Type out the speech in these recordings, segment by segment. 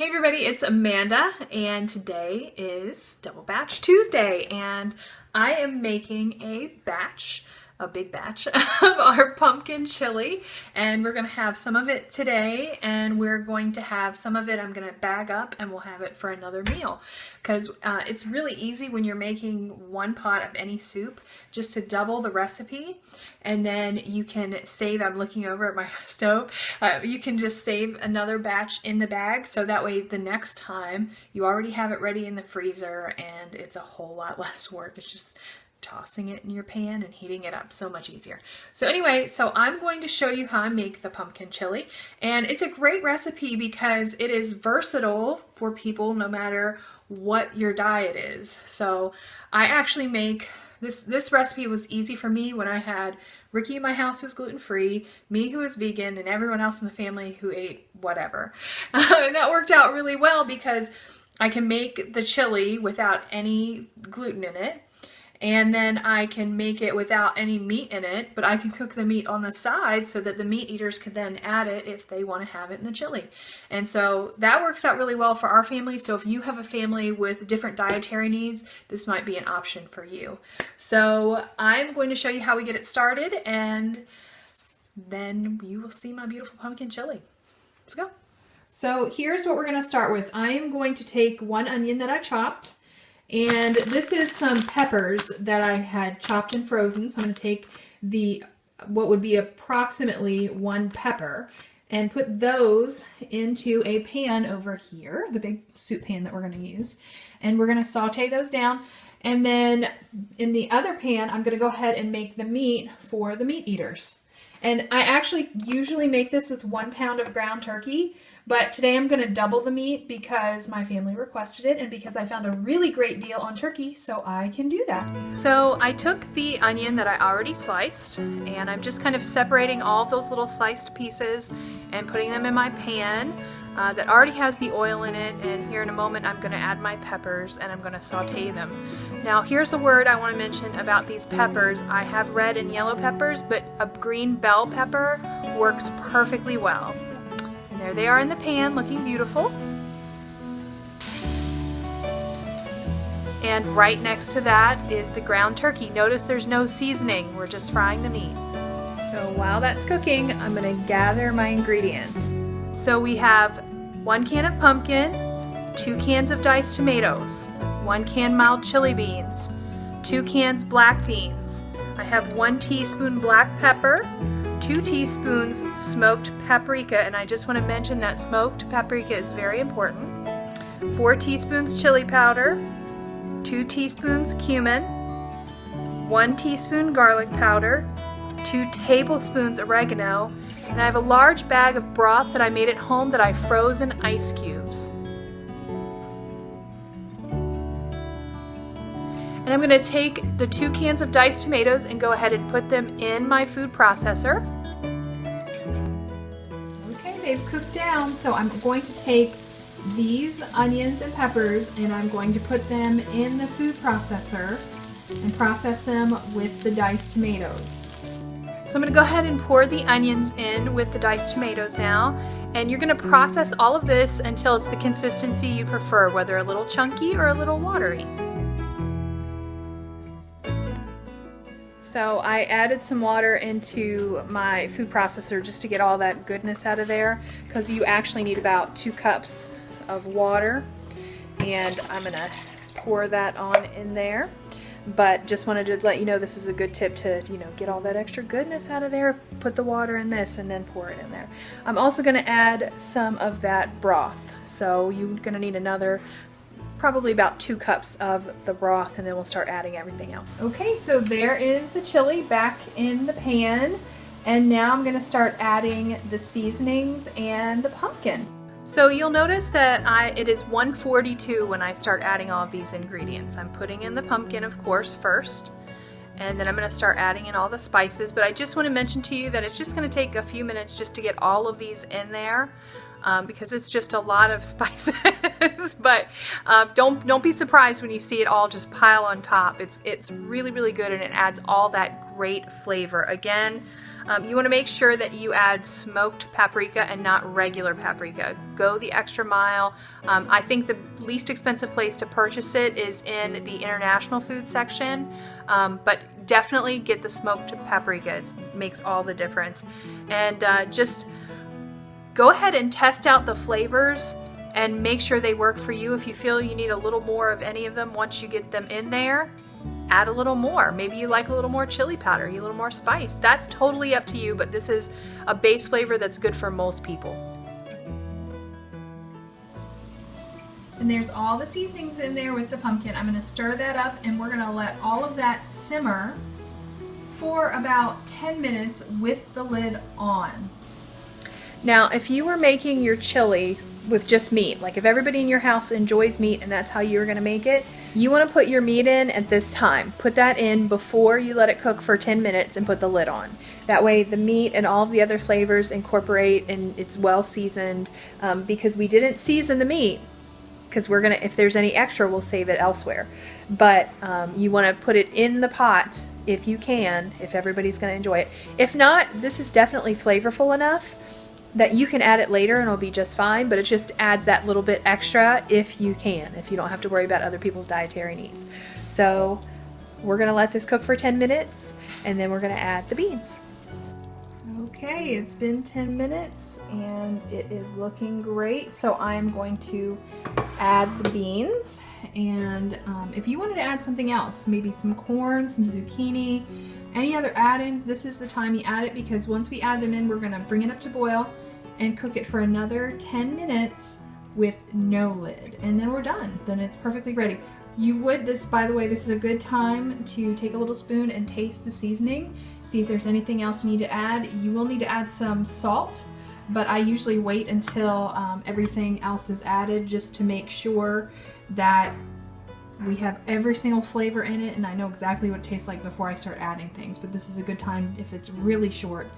Hey everybody, it's Amanda, and today is Double Batch Tuesday, and I am making a big batch of our pumpkin chili, and we're going to have some of it today, and we're going to have some of it I'm going to bag up, and we'll have it for another meal, because it's really easy when you're making one pot of any soup, just to double the recipe, and then you can save, I'm looking over at my stove, you can just save another batch in the bag, so that way the next time you already have it ready in the freezer, and it's a whole lot less work. It's just tossing it in your pan and heating it up, so much easier. So anyway, so I'm going to show you how I make the pumpkin chili, and it's a great recipe because it is versatile for people no matter what your diet is. So I actually make this recipe was easy for me when I had Ricky in my house who was gluten-free, me who was vegan, and everyone else in the family who ate whatever. And that worked out really well because I can make the chili without any gluten in it. And then I can make it without any meat in it, but I can cook the meat on the side so that the meat eaters can then add it if they want to have it in the chili. And so that works out really well for our family. So if you have a family with different dietary needs, this might be an option for you. So I'm going to show you how we get it started, and then you will see my beautiful pumpkin chili. Let's go. So here's what we're going to start with. I am going to take one onion that I chopped. And this is some peppers that I had chopped and frozen. So I'm going to take what would be approximately one pepper and put those into a pan over here, the big soup pan that we're going to use. And we're going to saute those down. And then in the other pan, I'm going to go ahead and make the meat for the meat eaters. And I actually usually make this with 1 pound of ground turkey. But today I'm going to double the meat because my family requested it and because I found a really great deal on turkey, so I can do that. So I took the onion that I already sliced, and I'm just kind of separating all of those little sliced pieces and putting them in my pan that already has the oil in it. And here in a moment I'm going to add my peppers and I'm going to saute them. Now here's a word I want to mention about these peppers. I have red and yellow peppers, but a green bell pepper works perfectly well. There they are in the pan, looking beautiful. And right next to that is the ground turkey. Notice there's no seasoning, we're just frying the meat. So while that's cooking, I'm going to gather my ingredients. So we have 1 can of pumpkin, 2 cans of diced tomatoes, 1 can mild chili beans, 2 cans black beans. I have 1 teaspoon black pepper, 2 teaspoons smoked paprika, and I just want to mention that smoked paprika is very important. 4 teaspoons chili powder, 2 teaspoons cumin, 1 teaspoon garlic powder, 2 tablespoons oregano, and I have a large bag of broth that I made at home that I froze in ice cubes. And I'm going to take the 2 cans of diced tomatoes and go ahead and put them in my food processor. Okay, they've cooked down, so I'm going to take these onions and peppers and I'm going to put them in the food processor and process them with the diced tomatoes. So I'm going to go ahead and pour the onions in with the diced tomatoes now. And you're going to process all of this until it's the consistency you prefer, whether a little chunky or a little watery. So I added some water into my food processor just to get all that goodness out of there, because you actually need about 2 cups of water, and I'm going to pour that on in there. But just wanted to let you know this is a good tip to, get all that extra goodness out of there. Put the water in this and then pour it in there. I'm also going to add some of that broth. So you're going to need another probably about 2 cups of the broth, and then we'll start adding everything else. Okay, so there is the chili back in the pan, and now I'm going to start adding the seasonings and the pumpkin. So you'll notice that it is 1:42 when I start adding all of these ingredients. I'm putting in the pumpkin, of course, first, and then I'm going to start adding in all the spices, but I just want to mention to you that it's just going to take a few minutes just to get all of these in there. Because it's just a lot of spices. But don't be surprised when you see it all just pile on top. It's really, really good, and it adds all that great flavor. Again, You want to make sure that you add smoked paprika and not regular paprika. Go the extra mile. I think the least expensive place to purchase it is in the international food section, but definitely get the smoked paprika. It makes all the difference. And just go ahead and test out the flavors and make sure they work for you. If you feel you need a little more of any of them once you get them in there, add a little more. Maybe you like a little more chili powder, a little more spice. That's totally up to you, but this is a base flavor that's good for most people. And there's all the seasonings in there with the pumpkin. I'm gonna stir that up and we're gonna let all of that simmer for about 10 minutes with the lid on. Now, if you were making your chili with just meat, like if everybody in your house enjoys meat and that's how you're gonna make it, you wanna put your meat in at this time. Put that in before you let it cook for 10 minutes and put the lid on. That way the meat and all of the other flavors incorporate and it's well seasoned, because we didn't season the meat, because we're gonna, if there's any extra, we'll save it elsewhere. But you wanna put it in the pot if you can, if everybody's gonna enjoy it. If not, this is definitely flavorful enough that you can add it later and it'll be just fine, but it just adds that little bit extra if you can, if you don't have to worry about other people's dietary needs. So we're gonna let this cook for 10 minutes and then we're gonna add the beans. Okay, it's been 10 minutes and it is looking great. So I'm going to add the beans, and if you wanted to add something else, maybe some corn, some zucchini, any other add-ins, this is the time you add it, because once we add them in, we're gonna bring it up to boil and cook it for another 10 minutes with no lid. And then we're done. Then it's perfectly ready. You would, this, by the way, this is a good time to take a little spoon and taste the seasoning. See if there's anything else you need to add. You will need to add some salt, but I usually wait until everything else is added just to make sure that we have every single flavor in it and I know exactly what it tastes like before I start adding things. But this is a good time, if it's really short,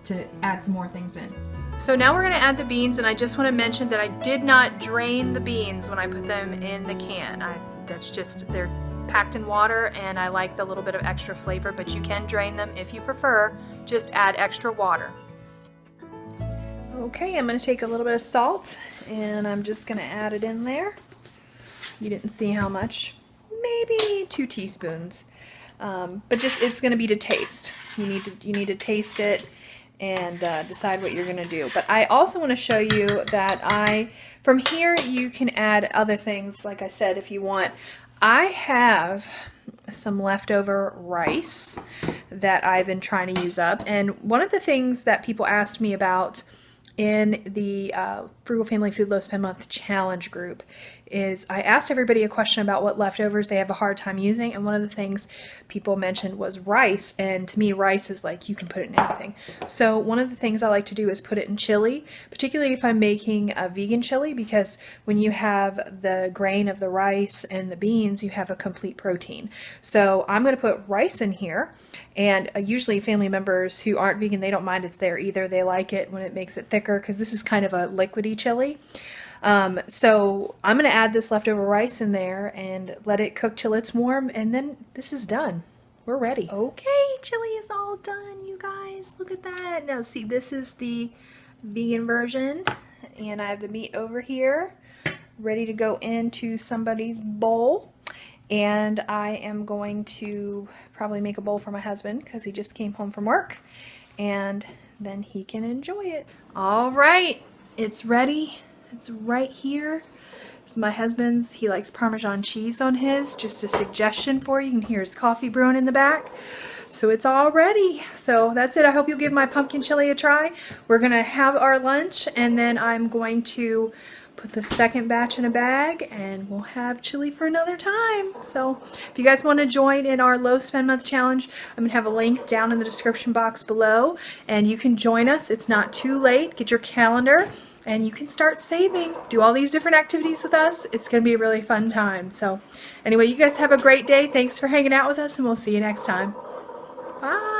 to add some more things in. So now we're going to add the beans, and I just want to mention that I did not drain the beans when I put them in the can. That's just, they're packed in water and I like the little bit of extra flavor, but you can drain them if you prefer. Just add extra water. Okay, I'm going to take a little bit of salt and I'm just going to add it in there. You didn't see how much, maybe 2 teaspoons, but just, it's going to be to taste. You need to taste it and decide what you're going to do. But I also want to show you that from here you can add other things, like I said, if you want. I have some leftover rice that I've been trying to use up, and one of the things that people asked me about in the Frugal Family Food Low Spend Month Challenge group is I asked everybody a question about what leftovers they have a hard time using, and one of the things people mentioned was rice, and to me rice is like you can put it in anything. So one of the things I like to do is put it in chili, particularly if I'm making a vegan chili, because when you have the grain of the rice and the beans, you have a complete protein. So I'm going to put rice in here, and usually family members who aren't vegan, they don't mind it's there either. They like it when it makes it thicker, because this is kind of a liquidy chili. So I'm going to add this leftover rice in there and let it cook till it's warm, and then this is done. We're ready. Okay, chili is all done, you guys. Look at that. Now see, this is the vegan version, and I have the meat over here ready to go into somebody's bowl. And I am going to probably make a bowl for my husband because he just came home from work, and then he can enjoy it. All right, it's ready. It's right here. It's my husband's. He likes Parmesan cheese on his. Just a suggestion for you. You can hear his coffee brewing in the back. So it's all ready. So that's it. I hope you'll give my pumpkin chili a try. We're going to have our lunch, and then I'm going to put the second batch in a bag, and we'll have chili for another time. So if you guys want to join in our Low Spend Month Challenge, I'm going to have a link down in the description box below, and you can join us. It's not too late. Get your calendar, and you can start saving. Do all these different activities with us. It's going to be a really fun time. So anyway, you guys have a great day. Thanks for hanging out with us, and we'll see you next time. Bye.